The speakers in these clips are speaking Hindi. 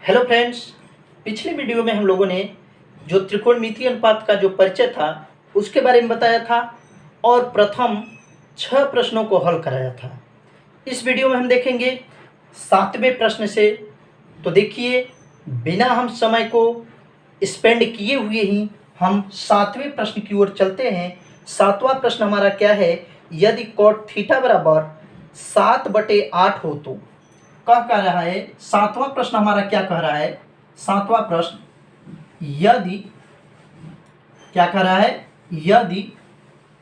हेलो फ्रेंड्स, पिछले वीडियो में हम लोगों ने जो त्रिकोणमितीय अनुपात का जो परिचय था उसके बारे में बताया था और प्रथम 6 प्रश्नों को हल कराया था। इस वीडियो में हम देखेंगे 7वें प्रश्न से। तो देखिए, बिना हम समय को स्पेंड किए हुए ही हम 7वें प्रश्न की ओर चलते हैं। 7वां प्रश्न हमारा क्या है? यदि कॉट थीटा बराबर 7/8 हो तो क्या कह रहा है? 7वां प्रश्न हमारा क्या कह रहा है? 7वां प्रश्न यदि क्या कह रहा है? यदि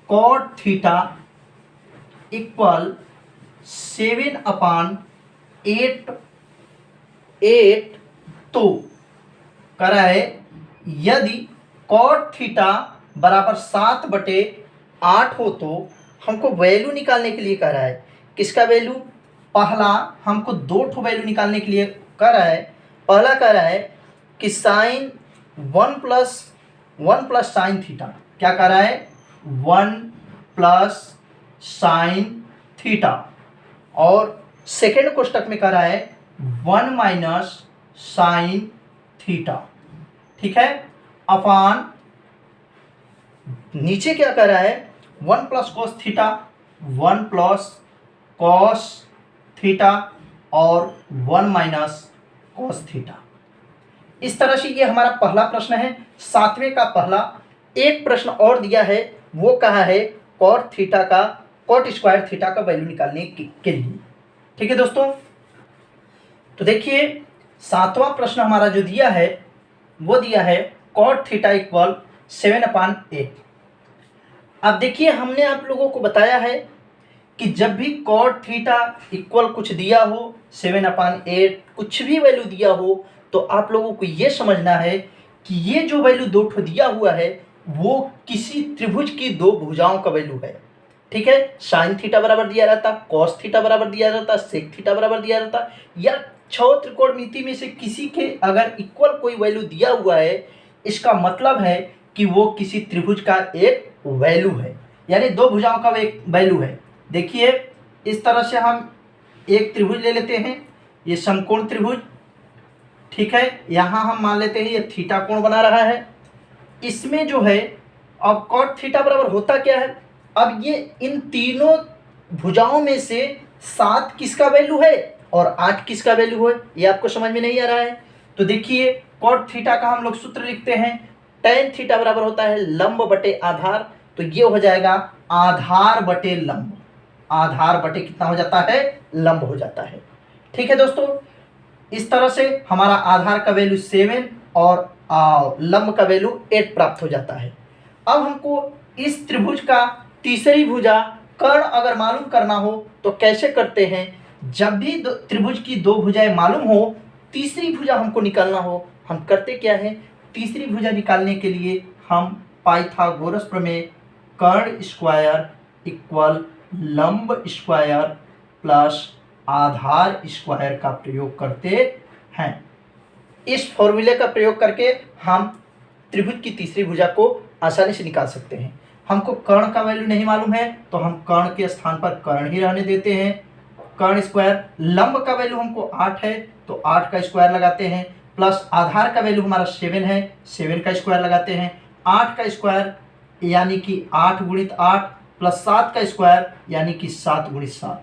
कॉट थीटा इक्वल 7/8 तो कह रहा है यदि कॉट थीटा बराबर 7/8 हो तो हमको वैल्यू निकालने के लिए कह रहा है। किसका वैल्यू? पहला हमको 2 ठो वैल्यू निकालने के लिए कह रहा है। पहला कह रहा है कि साइन 1 प्लस साइन थीटा। क्या कह रहा है? 1 प्लस साइन थीटा। और सेकेंड कोष्टक में कह रहा है 1 माइनस साइन थीटा। ठीक है, अपान नीचे क्या कह रहा है? 1 plus cos theta, 1 plus cos theta और 1 माइनस कॉस थीटा। इस तरह से ये हमारा पहला प्रश्न है। 7वें का पहला एक प्रश्न और दिया है, वो कहा है कॉट स्क्वायर थीटा का वैल्यू निकालने के लिए। ठीक है दोस्तों, तो देखिए 7वां प्रश्न हमारा जो दिया है वो दिया है कॉट थीटा इक्वल 7/8। अब देखिए, हमने आप लोगों को बताया है कि जब भी कॉट थीटा इक्वल कुछ दिया हो 7/8, कुछ भी वैल्यू दिया हो, तो आप लोगों को ये समझना है कि ये जो वैल्यू 2 ठो दिया हुआ है वो किसी त्रिभुज की 2 भुजाओं का वैल्यू है। ठीक है, साइन थीटा बराबर दिया रहता, कॉस थीटा बराबर दिया रहता, सेक थीटा बराबर दिया रहता, या 6 त्रिकोणमिति में से किसी के अगर इक्वल कोई वैल्यू दिया हुआ है, इसका मतलब है कि वो किसी त्रिभुज का एक वैल्यू है, यानी 2 भुजाओं का एक वैल्यू है। देखिए, इस तरह से हम एक त्रिभुज ले लेते हैं, ये समकोण त्रिभुज। ठीक है, यहाँ हम मान लेते हैं ये थीटा कोण बना रहा है। इसमें जो है अब कॉट थीटा बराबर होता क्या है? अब ये इन तीनों भुजाओं में से 7 किसका वैल्यू है और 8 किसका वैल्यू है, ये आपको समझ में नहीं आ रहा है। तो देखिए, कॉट थीटा का हम लोग सूत्र लिखते हैं, टेन थीटा बराबर होता है लंब बटे आधार। तो ये हो जाएगा आधार बटे लंब। आधार बटे कितना हो जाता है? लंब हो जाता है। ठीक है दोस्तों, इस तरह से हमारा आधार का वैल्यू 7 और लंब का वैल्यू 8 प्राप्त हो जाता है। अब हमको इस त्रिभुज का तीसरी भुजा कर्ण अगर मालूम करना हो तो कैसे करते हैं? जब भी त्रिभुज की 2 भुजाएं मालूम हो, तीसरी भुजा हमको निकालना हो, हम करते क्या है? तीसरी भुजा निकालने के लिए हम पाइथागोरस प्रमेय कर्ण स्क्वायर इक्वल लंब स्क्वायर प्लस आधार स्क्वायर का प्रयोग करते हैं। इस फॉर्मूले का प्रयोग करके हम त्रिभुज की तीसरी भुजा को आसानी से निकाल सकते हैं। हमको कर्ण का वैल्यू नहीं मालूम है तो हम कर्ण के स्थान पर कर्ण ही रहने देते हैं, कर्ण स्क्वायर। लंब का वैल्यू हमको 8 है तो 8 का स्क्वायर लगाते हैं, प्लस आधार का वैल्यू हमारा 7 है, 7 का स्क्वायर लगाते हैं। 8 का स्क्वायर यानी कि 8 गुणित 8 प्लस 7 का स्क्वायर यानी कि 7 गुणित 7।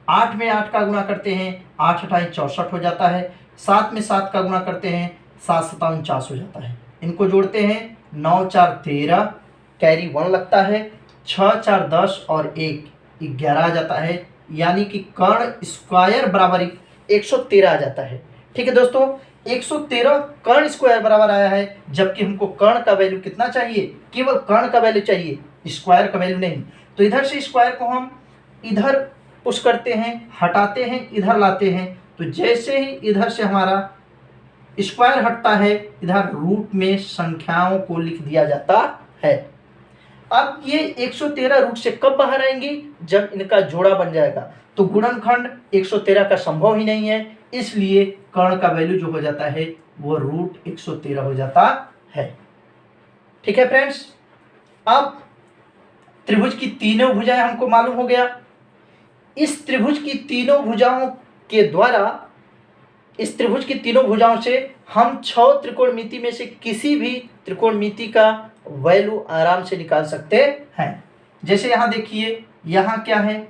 8 में 8 का गुणा करते हैं, 8 8 64 हो जाता है। 7 में 7 का गुणा करते हैं, 7 7 49 हो जाता है। इनको जोड़ते हैं, 9 4 13, कैरी 1 लगता है, 6 4 10 और 1 11 आ जाता है, यानी कि कर्ण स्क्वायर बराबर 113 आ जाता है। ठीक है दोस्तों, 113 कर्ण स्क्वायर बराबर आया है, जबकि हमको कर्ण का वैल्यू कितना चाहिए? केवल कर्ण का वैल्यू चाहिए, स्क्वायर का वैल्यू नहीं। तो इधर से स्क्वायर को हम इधर पुश करते हैं, हटाते हैं, इधर लाते हैं। तो जैसे ही इधर से हमारा स्क्वायर हटता है, इधर रूट में संख्याओं को लिख दिया जाता है। अब ये 113 रूट से कब बाहर आएंगी? जब इनका जोड़ा बन जाएगा। तो गुणनखंड 113 का संभव ही नहीं है, इसलिए कर्ण का वैल्यू जो हो जाता है वो रूट 113 हो जाता है। ठीक है फ्रेंड्स, अब त्रिभुज की तीनों भुजाएं हमको मालूम हो गया। इस त्रिभुज की तीनों भुजाओं के द्वारा इस त्रिभुज की तीनों भुजाओं से हम 6 त्रिकोणमिति में से किसी भी त्रिकोणमिति का वैल्यू आराम से निकाल सकते हैं। जैसे यहाँ देखिए, यहाँ क्या है,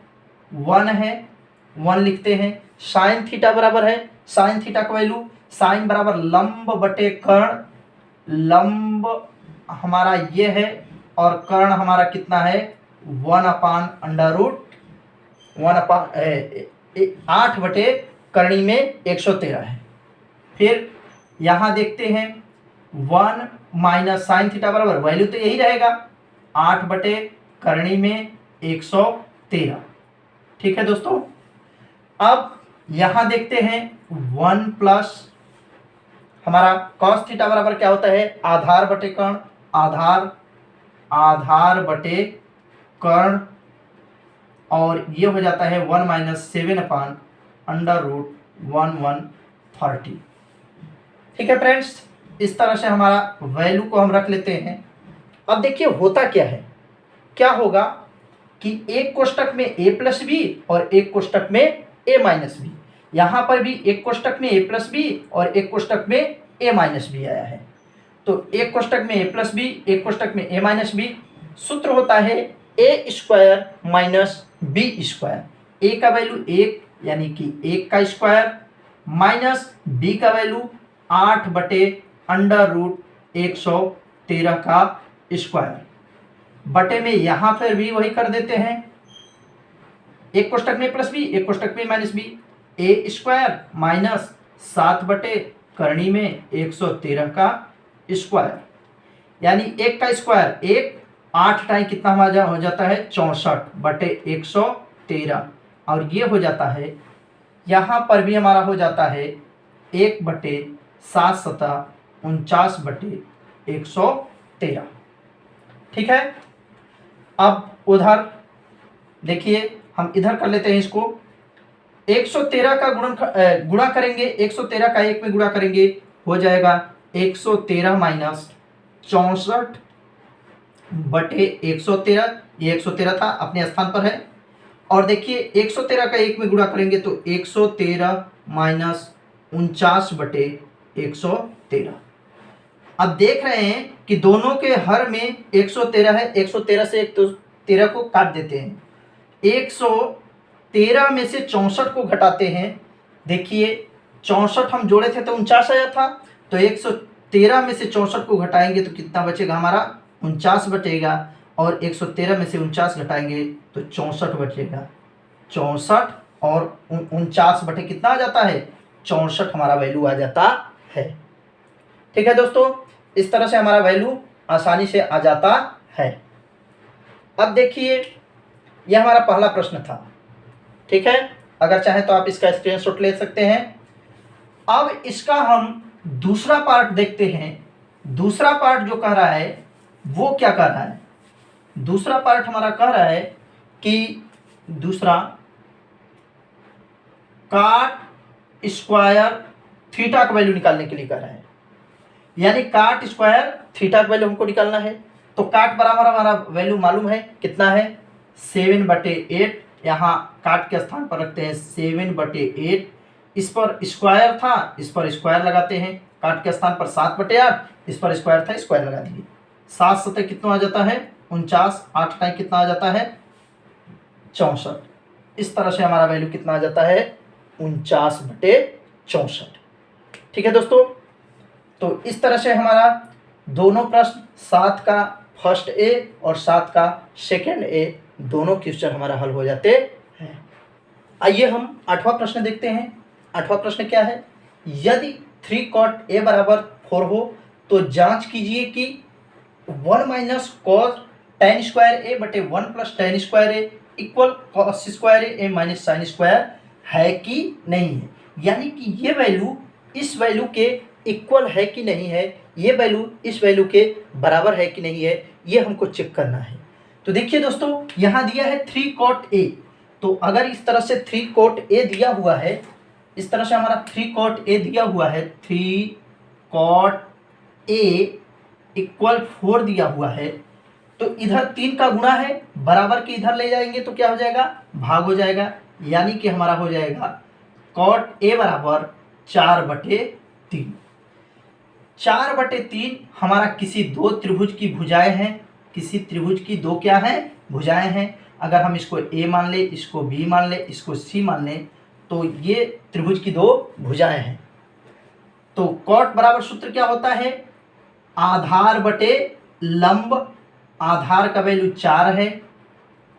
1 है, 1 लिखते हैं। साइन थीटा बराबर है, साइन थीटा का वैल्यू, साइन बराबर लंब बटे कर्ण, लंब हमारा ये है और कर्ण हमारा कितना है, 8 बटे करणी में 113 है। फिर यहाँ देखते हैं 1 माइनस साइन थीटा बराबर, वैल्यू तो यही रहेगा 8 बटे करणी में 113। ठीक है दोस्तों, अब यहाँ देखते हैं 1 प्लस हमारा कॉस थीटा बराबर क्या होता है, आधार बटे कर्ण, आधार बटे कर्ण, और ये हो जाता है 1 माइनस 7 अपान अंडर रूट 1130। ठीक है फ्रेंड्स, इस तरह से हमारा वैल्यू को हम रख लेते हैं। अब देखिए होता क्या है, क्या होगा कि एक कोष्टक में a प्लस बी और एक कोष्टक में a माइनस बी, यहाँ पर भी एक कोष्टक में a प्लस बी और एक कोष्टक में a माइनस बी आया है। तो एक कोष्टक में a प्लस बी, एक कोष्टक में a माइनस बी। सूत्र होता है a square minus B square. a का वैल्यू 1 यानी कि 1 का स्क्वायर माइनस b का वैल्यू 8 बटे अंडर रूट 113 का स्क्वायर, बटे में यहाँ फिर भी वही कर देते हैं, एक कोष्टक में प्लस बी एक कोष्टक में minus B, a square minus 7 बटे करणी में 113 का स्क्वायर, यानी 1 का स्क्वायर 1, 8 टाइम कितना हो जाता है 64 बटे 113, और ये हो जाता है, यहाँ पर भी हमारा हो जाता है 1 बटे 7 सता 49 बटे 113। ठीक है, अब उधर देखिए, हम इधर कर लेते हैं इसको। 113 का गुणा करेंगे, 113 का 1 में गुणा करेंगे, हो जाएगा 113 माइनस 64 बटे 113, ये 113 था अपने स्थान पर है। और देखिए 113 का 1 में गुणा करेंगे तो 113 माइनस 49 बटे 113। अब देख रहे हैं कि दोनों के हर में 113 है, 113 से 113 को काट देते हैं, 113 में से 64 को घटाते हैं। देखिए 64 हम जोड़े थे तो 49 आया था, तो 113 में से 64 को घटाएंगे तो कितना बचेगा हमारा 49 बचेगा, और 113 में से 49 घटाएंगे तो 64 बचेगा। 64 और 49 बटे कितना आ जाता है 64 हमारा वैल्यू आ जाता है। ठीक है दोस्तों, इस तरह से हमारा वैल्यू आसानी से आ जाता है। अब देखिए यह हमारा पहला प्रश्न था। ठीक है, अगर चाहे तो आप इसका स्क्रीनशॉट ले सकते हैं। अब इसका हम दूसरा पार्ट देखते हैं। दूसरा पार्ट जो कह रहा है वो क्या कह रहा है, दूसरा पार्ट हमारा कह रहा है कि दूसरा काट स्क्वायर थीटा का वैल्यू निकालने के लिए कह रहा है, यानी काट स्क्वायर थीटा का वैल्यू हमको निकालना है। तो काट बराबर हमारा वैल्यू मालूम है कितना है 7/8, यहाँ काट के स्थान पर रखते हैं 7/8, इस पर स्क्वायर था, इस पर स्क्वायर लगाते हैं, काट के स्थान पर 7/8, इस पर स्क्वायर था, स्क्वायर लगा दिए। 7 सतह कितना आ जाता है 49, 8 टाइम कितना आ जाता है 64। इस तरह से हमारा वैल्यू कितना आ जाता है 49/64। ठीक है दोस्तों, तो इस तरह से हमारा दोनों प्रश्न 7 का फर्स्ट ए और 7 का सेकेंड ए दोनों क्वेश्चन हमारा हल हो जाते हैं। आइए हम 8वां प्रश्न देखते हैं। 8वां प्रश्न क्या है, यदि 3 cot a बराबर 4 हो तो जांच कीजिए कि 1 माइनस कॉस tan स्क्वायर ए बटे 1 प्लस tan स्क्वायर ए इक्वल कॉस स्क्वायर ए माइनस साइन स्क्वायर है कि नहीं है, यानी कि ये वैल्यू इस वैल्यू के इक्वल है कि नहीं है, ये वैल्यू इस वैल्यू के बराबर है कि नहीं है, ये हमको चेक करना है। तो देखिए दोस्तों, यहाँ दिया है 3 cot a, तो अगर इस तरह से 3 cot a दिया हुआ है, इस तरह से हमारा 3 cot a दिया हुआ है, 3 cot a इक्वल 4 दिया हुआ है, तो इधर 3 का गुणा है, बराबर के इधर ले जाएंगे तो क्या हो जाएगा भाग हो जाएगा, यानी कि हमारा हो जाएगा cot a बराबर 4/3। 4/3 हमारा किसी दो त्रिभुज की भुजाएं हैं, किसी त्रिभुज की दो क्या है, भुजाएं हैं। अगर हम इसको ए मान ले, इसको बी मान ले, इसको सी मान ले, तो ये त्रिभुज की दो भुजाएं हैं। तो कॉट बराबर सूत्र क्या होता है, आधार बटे लंब। आधार का वैल्यू 4 है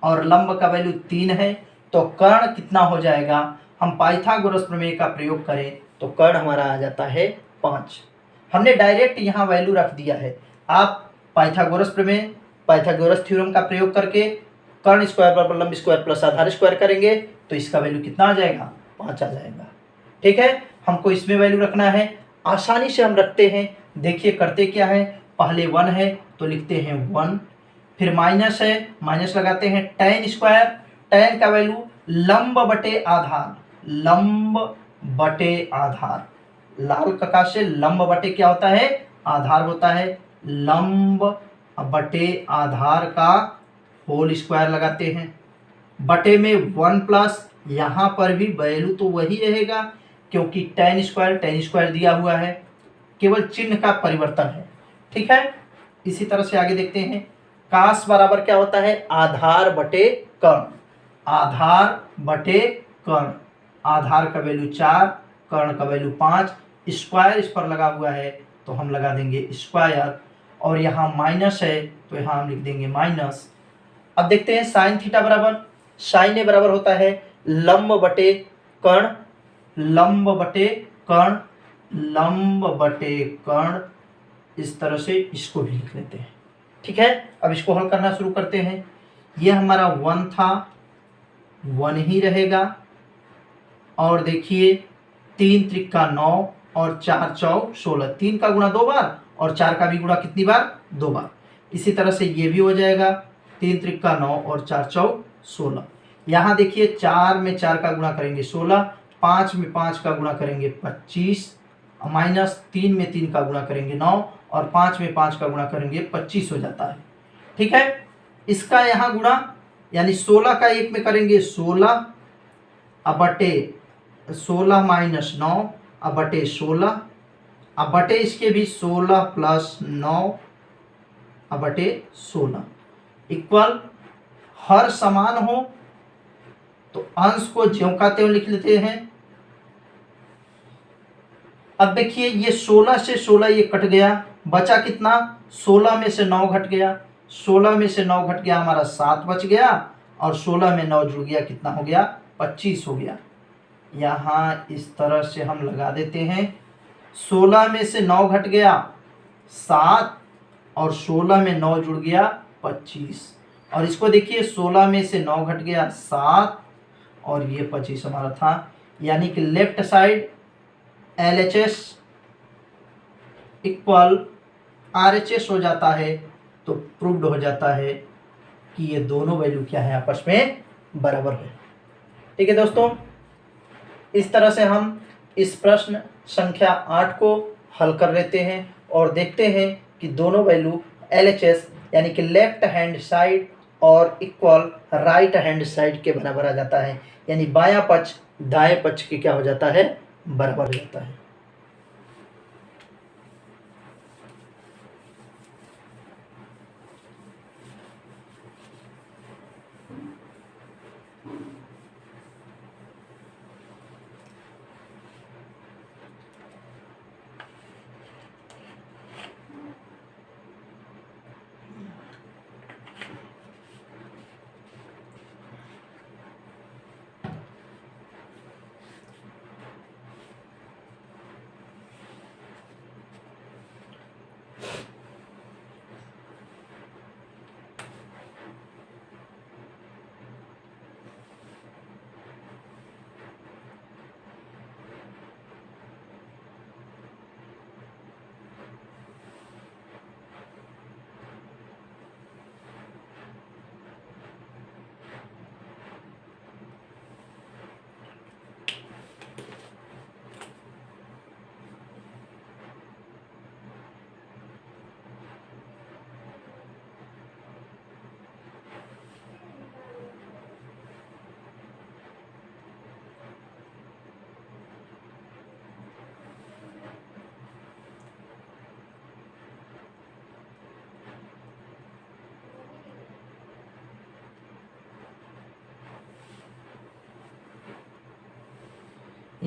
और लंब का वैल्यू 3 है, तो कर्ण कितना हो जाएगा, हम पाइथागोरस प्रमेय का प्रयोग करें तो कर्ण हमारा आ जाता है 5। हमने डायरेक्ट यहाँ वैल्यू रख दिया है। आप पाइथागोरस प्रमेय, पाइथागोरस थ्योरम का प्रयोग करके कर्ण स्क्वायर बराबर लंब स्क्वायर प्लस आधार स्क्वायर करेंगे तो इसका वैल्यू कितना आ जाएगा, 5 आ जाएगा। ठीक है, हमको इसमें वैल्यू रखना है, आसानी से हम रखते हैं। देखिए करते क्या है, पहले 1 है तो लिखते हैं 1, फिर माइनस है, माइनस लगाते हैं tan स्क्वायर, tan का वैल्यू लंब बटे आधार, लंब बटे आधार, लाल कका से लंब बटे क्या होता है, आधार होता है, लंब बटे आधार का होल स्क्वायर लगाते हैं, बटे में 1 प्लस, यहाँ पर भी वैल्यू तो वही रहेगा क्योंकि tan स्क्वायर दिया हुआ है, केवल चिन्ह का परिवर्तन है। ठीक है, इसी तरह से आगे देखते हैं, काश बराबर क्या होता है, आधार बटे कर्ण, आधार बटे कर्ण, आधार का वैल्यू 4, कर्ण का वैल्यू 5, स्क्वायर इस पर लगा हुआ है तो हम लगा देंगे स्क्वायर, और यहाँ माइनस है तो यहाँ हम लिख देंगे माइनस। अब देखते हैं साइन थीटा बराबर, साइन ए बराबर होता है लंब बटे कर्ण, लंब बटे कर्ण, लंब बटे कर्ण, इस तरह से इसको भी लिख लेते हैं। ठीक है, अब इसको हल करना शुरू करते हैं। ये हमारा 1 था, 1 ही रहेगा, और देखिए 3 त्रिका 9 और 4 चौक 16, 3 का गुणा 2 बार और 4 का भी गुणा कितनी बार, 2 बार। इसी तरह से ये भी हो जाएगा 3 त्रिका 9 और 4 चौक 16। यहाँ देखिए 4 में 4 का गुणा करेंगे 16, 5 में 5 का गुणा करेंगे 25, माइनस 3 में 3 का गुणा करेंगे 9 और 5 में 5 का गुणा करेंगे 25 हो जाता है। ठीक है, इसका यहाँ गुणा यानी 16 का 1 में करेंगे 16, अब बटे 16 माइनस 9, अब बटे 16, अब बटे इसके भी 16 प्लस 9, अब बटे 16, इक्वल हर समान हो तो अंश को ज्यों का त्यों लिख लेते हैं। अब देखिए ये 16 से 16 ये कट गया, बचा कितना, 16 में से 9 घट गया, 16 में से 9 घट गया हमारा 7 बच गया, और 16 में 9 जुड़ गया कितना हो गया, 25 हो गया। यहाँ इस तरह से हम लगा देते हैं, 16 में से 9 घट गया 7 और 16 में 9 जुड़ गया 25, और इसको देखिए 16 में से 9 घट गया 7 और ये 25 हमारा था, यानी कि left side LHS equal RHS हो जाता है, तो प्रूव्ड हो जाता है कि ये दोनों वैल्यू क्या है, आपस में बराबर है। ठीक है दोस्तों, इस तरह से हम इस प्रश्न संख्या 8 को हल कर लेते हैं और देखते हैं कि दोनों वैल्यू LHS यानी कि लेफ्ट हैंड साइड और इक्वल राइट हैंड साइड के बराबर आ जाता है, यानी बायां पक्ष दाएं पक्ष के क्या हो जाता है, बराबर हो जाता है।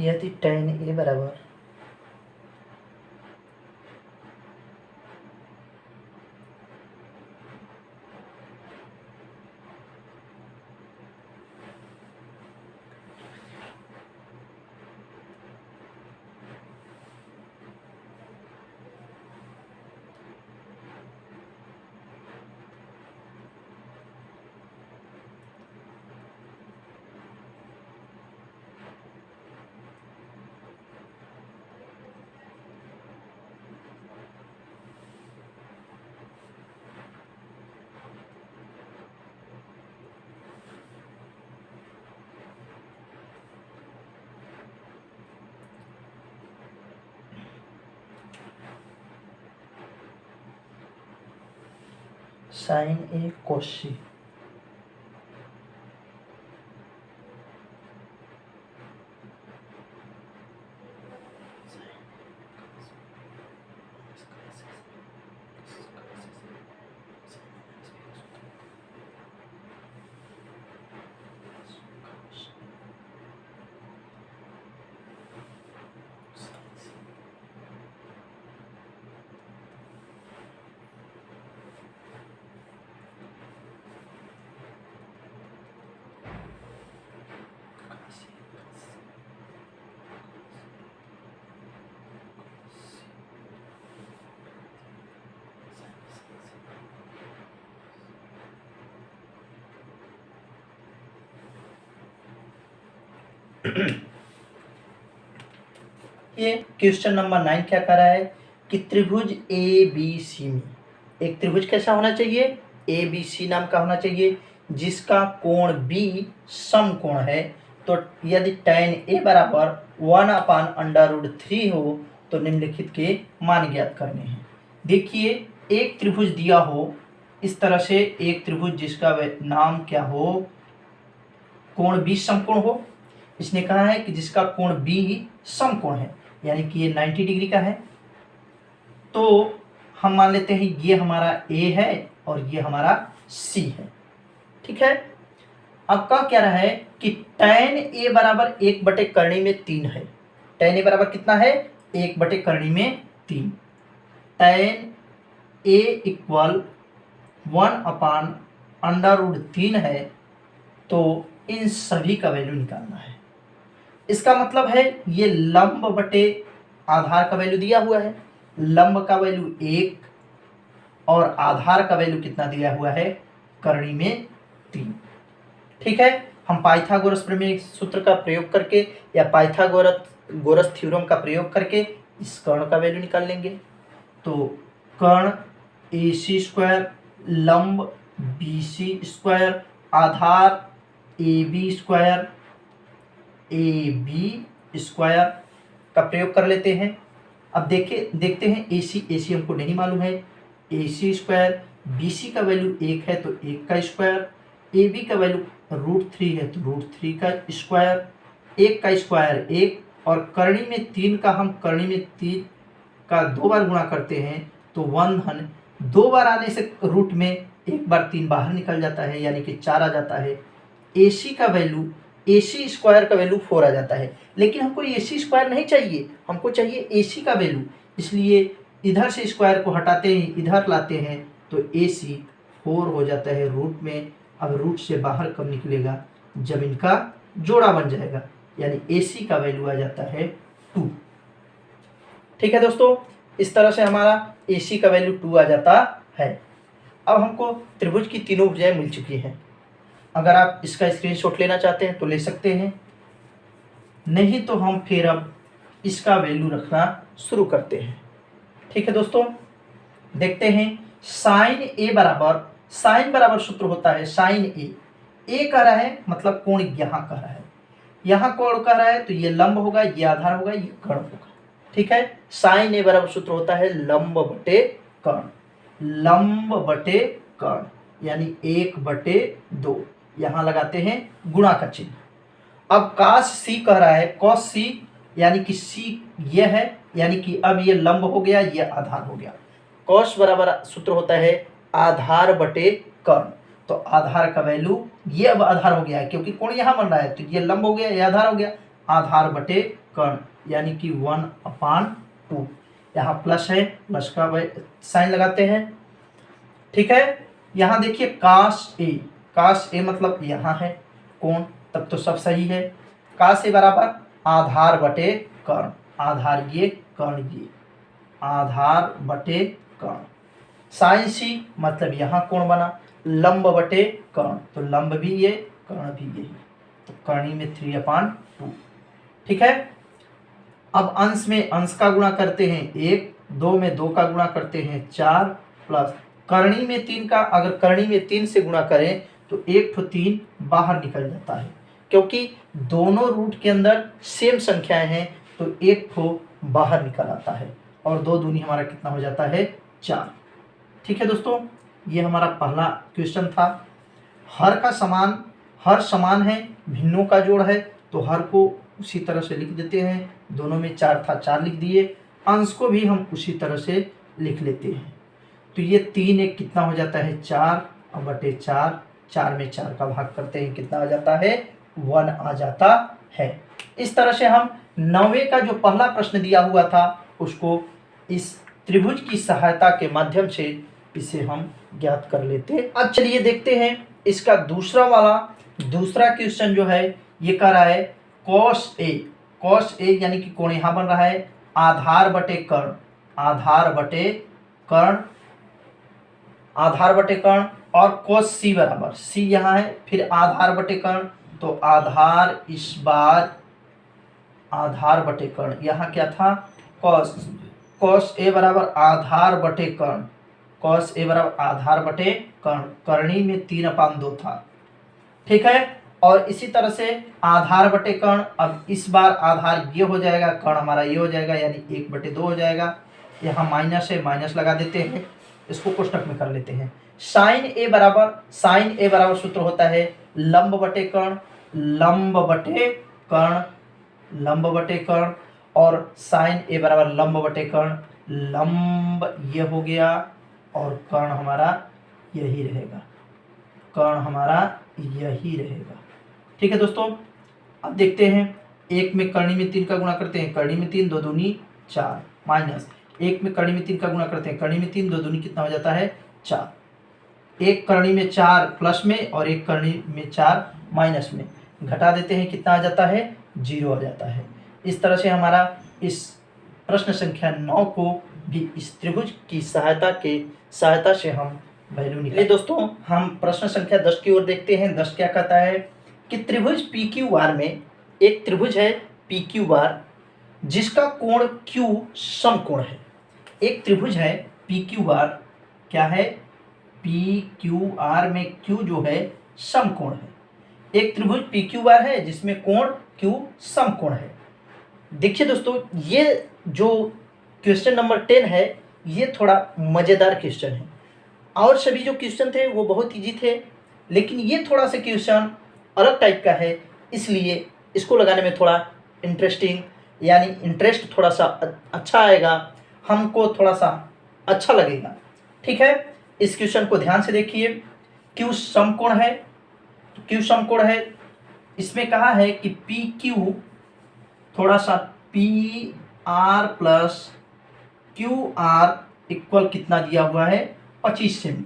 यदि tan A बराबर sin A cos C ये क्वेश्चन नंबर 9 क्या कर रहा है कि त्रिभुज ए बी सी में एक त्रिभुज कैसा होना चाहिए, ए बी सी नाम का होना चाहिए, जिसका कोण बी समकोण है। तो यदि tan A बराबर 1/√3 हो तो निम्नलिखित के मान ज्ञात करने हैं। देखिए, एक त्रिभुज दिया हो इस तरह से, एक त्रिभुज जिसका नाम क्या हो, कोण बी समकोण हो। इसने कहा है कि जिसका कोण बी समकोण है, यानी कि ये 90 डिग्री का है। तो हम मान लेते हैं ये हमारा A है और ये हमारा C है, ठीक है। अब कह क्या रहा है कि tan A बराबर 1/3 में 3 है। tan A बराबर कितना है, 1/3 में 3। tan A इक्वल 1/√3 है। तो इन सभी का वैल्यू निकालना है। इसका मतलब है ये लंब बटे आधार का वैल्यू दिया हुआ है। लंब का वैल्यू 1 और आधार का वैल्यू कितना दिया हुआ है, करणी में 3, ठीक है। हम पाइथागोरस प्रमेय सूत्र का प्रयोग करके या पाइथागोरस थ्योरम का प्रयोग करके इस कर्ण का वैल्यू निकाल लेंगे। तो कर्ण AC² लंब BC² आधार AB² का प्रयोग कर लेते हैं। अब देखते हैं AC हमको नहीं मालूम है। AC² BC का वैल्यू 1 है तो 1 का स्क्वायर, AB का वैल्यू √3 है तो √3 का स्क्वायर, 1 का स्क्वायर 1, और करणी में 3 का हम करणी में 3 का 2 बार गुणा करते हैं तो 1 धन 2 बार आने से रूट में 1 बार 3 बाहर निकल जाता है, यानी कि 4 आ जाता है। AC का वैल्यू AC² का वैल्यू 4 आ जाता है। लेकिन हमको AC² नहीं चाहिए, हमको चाहिए AC का वैल्यू। इसलिए इधर से स्क्वायर को हटाते हैं, इधर लाते हैं तो AC 4 हो जाता है रूट में। अब रूट से बाहर कब निकलेगा, जब इनका जोड़ा बन जाएगा, यानी AC का वैल्यू आ जाता है 2, ठीक है दोस्तों। इस तरह से हमारा AC का वैल्यू 2 आ जाता है। अब हमको त्रिभुज की तीनों भुजाएं मिल चुकी हैं। अगर आप इसका स्क्रीनशॉट लेना चाहते हैं तो ले सकते हैं, नहीं तो हम फिर अब इसका वैल्यू रखना शुरू करते हैं, ठीक है दोस्तों। देखते हैं साइन बराबर सूत्र होता है साइन ए कह रहा है मतलब कोण यहाँ कह रहा है, यहाँ कोण कह रहा है तो ये लंब होगा, ये आधार होगा, ये कर्ण होगा, ठीक है। साइन ए बराबर सूत्र होता है लंब बटे कर्ण, यानी 1/2। यहाँ लगाते हैं गुणा का चिन्ह। अब cos C कह रहा है, cos C यानी कि C ये है, यानी कि अब ये लंब हो गया, ये आधार हो गया। cos बराबर सूत्र होता है आधार बटे कर्ण। तो आधार का वैल्यू ये अब आधार हो गया है, क्योंकि कोण यहाँ बन रहा है तो ये लंब हो गया, ये आधार हो गया, आधार बटे कर्ण यानी कि 1/2। यहाँ प्लस है, प्लस का साइन लगाते हैं। ठीक है, यहाँ देखिए काश ए मतलब यहाँ है कोण, तब तो सब सही है। काश ए बराबर आधार बटे कर्ण, आधार ये कर्ण ये, आधार बटे कर्ण। साइन सी मतलब यहाँ कोण बना, लंब बटे कर्ण, तो लंब भी ये कर्ण भी यही, तो कर्णी में 3/2। ठीक है, अब अंश में अंश का गुणा करते हैं 1, 2 में 2 का गुणा करते हैं 4, प्लस करणी में 3 का, अगर करणी में 3 से गुणा करें तो 1 तो 3 बाहर निकल जाता है, क्योंकि दोनों रूट के अंदर सेम संख्याएं हैं तो 1 तो बाहर निकल आता है, और 2 दूनी हमारा कितना हो जाता है 4। ठीक है दोस्तों, ये हमारा पहला क्वेश्चन था। हर समान है, भिन्नों का जोड़ है, तो हर को उसी तरह से लिख देते हैं। दोनों में 4 था, 4 लिख दिए। अंश को भी हम उसी तरह से लिख लेते हैं, तो ये 3 1 कितना हो जाता है 4 बटे 4, 4 में 4 का भाग करते हैं, कितना आ जाता है 1 आ जाता है। इस तरह से हम 9वें का जो पहला प्रश्न दिया हुआ था उसको इस त्रिभुज की सहायता के माध्यम से इसे हम ज्ञात कर लेते हैं। अब चलिए देखते हैं इसका दूसरा क्वेश्चन जो है, ये कह रहा है कॉस ए यानी कि कोण यहाँ बन रहा है आधार बटे कर्ण, आधार बटे कर्ण, और कॉस सी बराबर, सी यहाँ है, फिर आधार बटे कर्ण, तो आधार इस बार आधार बटे कर्ण, यहाँ क्या था कॉस ए बराबर आधार बटे कर्ण, कॉस ए बराबर आधार बटे कर्ण, करणी में 3/2 था। ठीक है, और इसी तरह से आधार बटे कर्ण, अब इस बार आधार ये हो जाएगा, कर्ण हमारा ये हो जाएगा, यानी 1/2 हो जाएगा। यहाँ माइनस है, माइनस लगा देते हैं, इसको कोष्टक में कर लेते हैं। साइन ए बराबर सूत्र होता है लंब बटे कर्ण, लंब बटे कर्ण, और साइन ए बराबर लंब बटे कर्ण, लंब ये हो गया, और कर्ण हमारा यही रहेगा, ठीक है दोस्तों। अब देखते हैं, 1 में करणी में 3 का गुणा करते हैं, करणी में 3 2 दूनी 4, माइनस 1 में करणी में 3 का गुणा करते हैं, करणी में 3 2 दूनी कितना हो जाता है 4, 1 करणी में 4 प्लस में और 1 करणी में 4 माइनस में, घटा देते हैं, कितना आ जाता है 0 आ जाता है। इस तरह से हमारा इस प्रश्न संख्या 9 को भी इस त्रिभुज की सहायता से हम वैल्यू निकालें। दोस्तों, हम प्रश्न संख्या 10 की ओर देखते हैं। 10 क्या कहता है कि त्रिभुज PQR में एक त्रिभुज है PQR जिसका कोण Q समकोण है। एक त्रिभुज है PQR, क्या है PQR में Q जो है समकोण है। एक त्रिभुज PQR है जिसमें कोण Q समकोण है। देखिए दोस्तों, ये जो क्वेश्चन नंबर 10 है ये थोड़ा मज़ेदार क्वेश्चन है, और सभी जो क्वेश्चन थे वो बहुत इजी थे, लेकिन ये थोड़ा सा क्वेश्चन अलग टाइप का है, इसलिए इसको लगाने में थोड़ा इंटरेस्टिंग यानी इंटरेस्ट थोड़ा सा अच्छा आएगा, हमको थोड़ा सा अच्छा लगेगा। ठीक है, इस क्वेश्चन को ध्यान से देखिए। Q समकोण है, तो Q समकोण है, इसमें कहा है कि PQ थोड़ा सा PR प्लस QR इक्वल कितना दिया हुआ है 25 सेमी,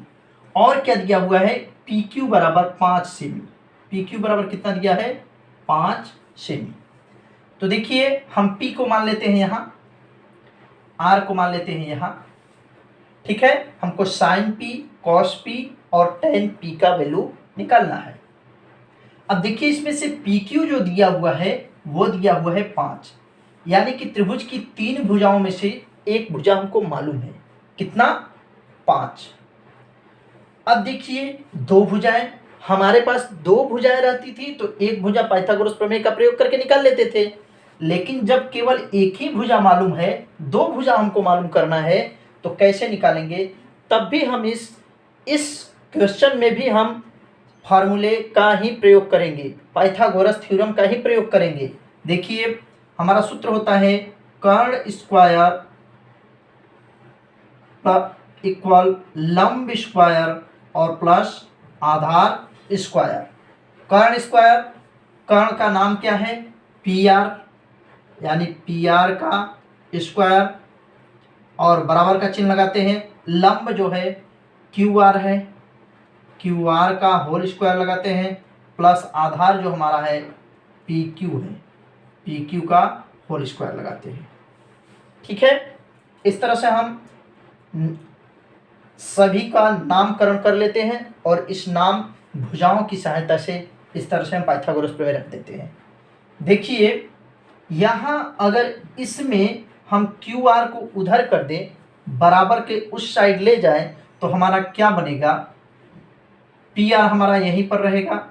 और क्या दिया हुआ है PQ बराबर 5 सेमी, PQ बराबर कितना दिया है 5 सेमी। तो देखिए, हम P को मान लेते हैं यहाँ, R को मान लेते हैं यहाँ। ठीक है, हमको साइन P, कॉस P और टेन P का वैल्यू निकालना है। अब देखिए, इसमें से PQ जो दिया हुआ है वो दिया हुआ है 5, यानी कि त्रिभुज की 3 भुजाओं में से एक भुजा हमको मालूम है, कितना 5। अब देखिए, 2 भुजाएं, हमारे पास 2 भुजाएं रहती थी तो एक भुजा पाइथागोरस प्रमेय का प्रयोग करके निकाल लेते थे, लेकिन जब केवल एक ही भुजा मालूम है, 2 भुजा हमको मालूम करना है, तो कैसे निकालेंगे? तब भी हम इस क्वेश्चन में भी हम फार्मूले का ही प्रयोग करेंगे, पाइथागोरस थ्योरम का ही प्रयोग करेंगे। देखिए, हमारा सूत्र होता है कर्ण स्क्वायर इक्वल लंब स्क्वायर और प्लस आधार स्क्वायर। कर्ण स्क्वायर, कर्ण का नाम क्या है PR, यानी पी आर का स्क्वायर और बराबर का चिन्ह लगाते हैं। लंब जो है क्यू आर है, क्यू आर का होल स्क्वायर लगाते हैं, प्लस आधार जो हमारा है पी क्यू है, पी क्यू का होल स्क्वायर लगाते हैं। ठीक है, इस तरह से हम सभी का नामकरण कर लेते हैं और इस नाम भुजाओं की सहायता से इस तरह से हम पाइथागोरस प्रमेय रख देते हैं। देखिए यहाँ अगर इसमें हम क्यू आर को उधर कर दें, बराबर के उस साइड ले जाएं, तो हमारा क्या बनेगा, पी आर हमारा यहीं पर रहेगा,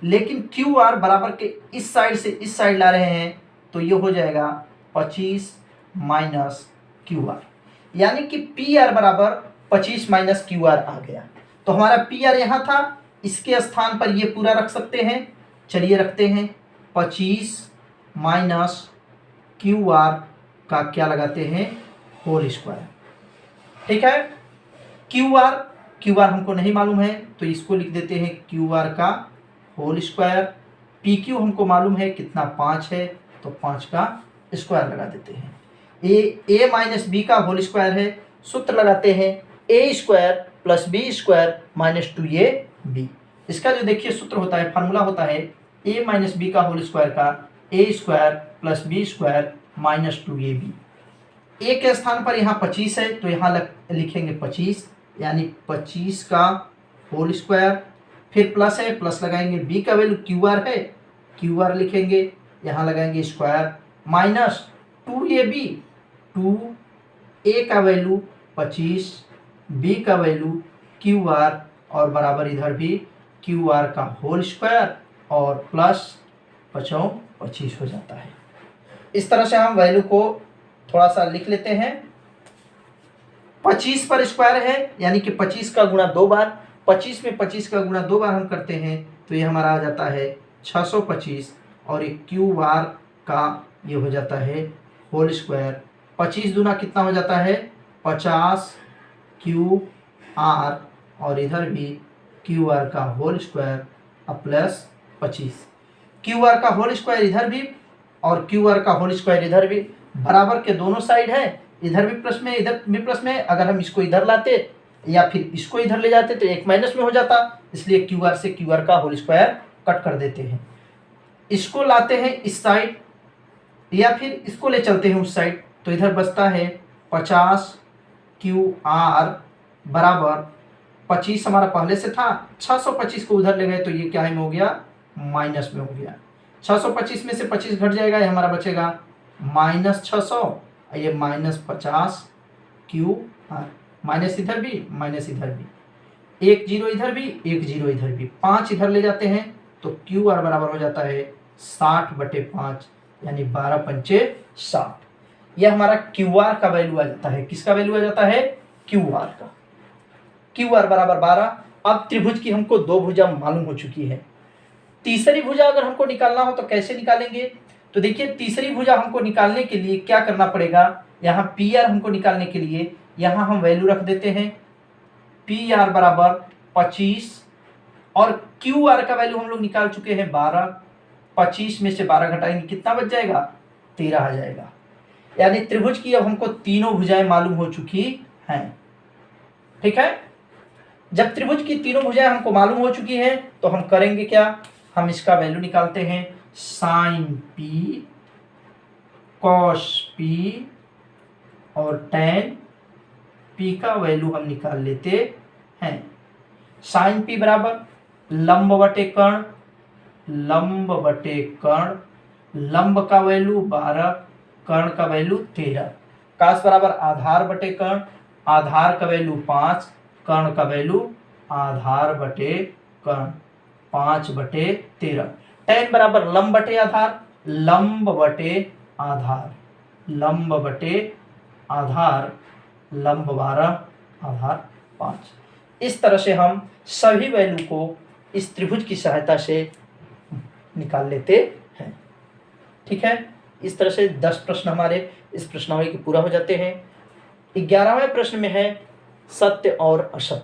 लेकिन क्यू आर बराबर के इस साइड से इस साइड ला रहे हैं तो ये हो जाएगा 25 माइनस क्यू आर, यानी कि पी आर बराबर 25 माइनस क्यू आर आ गया। तो हमारा पी आर यहाँ था, इसके स्थान पर ये पूरा रख सकते हैं। चलिए रखते हैं 25 माइनस क्यू आर का क्या लगाते हैं, होल स्क्वायर। ठीक है, क्यू आर हमको नहीं मालूम है तो इसको लिख देते हैं क्यू आर का होल स्क्वायर। पी क्यू हमको मालूम है कितना, 5 है, तो 5 का स्क्वायर लगा देते हैं। ए माइनस बी का होल स्क्वायर है, सूत्र लगाते हैं A square plus B square minus 2ab। इसका जो देखिए सूत्र होता है, फार्मूला होता है ए माइनस बी का होल स्क्वायर का A square plus B square minus 2ab। A के स्थान पर यहाँ 25 है तो यहाँ लिखेंगे 25, यानी 25 का होल स्क्वायर, फिर प्लस है, प्लस लगाएंगे, बी का वैल्यू क्यू आर है, क्यू आर लिखेंगे, यहाँ लगाएंगे स्क्वायर, माइनस 2ab, 2a का वैल्यू 25, बी का वैल्यू क्यू आर और बराबर इधर भी क्यू आर का होल स्क्वायर और प्लस 25 हो जाता है। इस तरह से हम वैल्यू को थोड़ा सा लिख लेते हैं। 25 पर स्क्वायर है, यानी कि 25 का गुणा 2 बार, 25 में 25 का गुणा 2 बार हम करते हैं तो ये हमारा आ जाता है 625 और एक क्यू आर का ये हो जाता है होल स्क्वायर। 25 दूना कितना हो जाता है, 50 क्यू आर और इधर भी क्यू आर का होल स्क्वायर और प्लस 25। क्यू आर का होल स्क्वायर इधर भी और क्यू आर का होल स्क्वायर इधर भी, बराबर के दोनों साइड है, इधर भी प्लस में इधर भी प्लस में। अगर हम इसको इधर लाते या फिर इसको इधर ले जाते तो एक माइनस में हो जाता, इसलिए क्यू आर से क्यू आर का होल स्क्वायर कट कर देते हैं। इसको लाते हैं इस साइड या फिर इसको ले चलते हैं उस साइड, तो इधर बचता है 50 क्यू आर बराबर 25 हमारा पहले से था, 625 को उधर ले गए तो ये क्या है में हो गया, माइनस में हो गया। 625 में से 25 घट जाएगा, ये हमारा बचेगा माइनस 600, ये माइनस 50 क्यू आर, माइनस इधर भी माइनस इधर भी, 1 0 इधर भी 1 0 इधर भी, 5 इधर ले जाते हैं तो क्यू आर बराबर हो जाता है 60/5, यानी 12 पंचे 60। यह हमारा क्यू आर का वैल्यू आ जाता है। किसका वैल्यू आ जाता है, क्यू आर का। क्यू आर बराबर 12। अब त्रिभुज की हमको 2 भुजा मालूम हो चुकी है। तीसरी भुजा अगर हमको निकालना हो तो कैसे निकालेंगे, तो देखिए तीसरी भुजा हमको निकालने के लिए क्या करना पड़ेगा, यहाँ पी आर हमको निकालने के लिए यहाँ हम वैल्यू रख देते हैं, पी आर बराबर 25 और क्यू आर का वैल्यू हम लोग निकाल चुके हैं 12। 25 में से 12 घटाएंगे कितना बच जाएगा, 13 आ जाएगा। यानी त्रिभुज की अब हमको तीनों भुजाएं मालूम हो चुकी हैं। ठीक है, जब त्रिभुज की तीनों भुजाएं हमको मालूम हो चुकी हैं तो हम करेंगे क्या, हम इसका वैल्यू निकालते हैं, साइन पी कॉस पी और टैन पी का वैल्यू हम निकाल लेते हैं। साइन पी बराबर लंब बटे कर्ण, लंब बटे कर्ण, लंब का वैल्यू 12, कर्ण का वैल्यू 13, कास बराबर आधार बटे कर्ण, आधार का वैल्यू 5, कर्ण का वैल्यू आधार बटे कर्ण 5/13। टैन बराबर लंब बटे आधार, लंब बटे आधार, लंब बटे आधार, लंब 12 आधार 5। इस तरह से हम सभी वैल्यू को इस त्रिभुज की सहायता से निकाल लेते हैं। ठीक है, इस तरह से 10 प्रश्न हमारे इस प्रश्नावली के पूरा हो जाते हैं। 11वें प्रश्न में है सत्य और असत्य।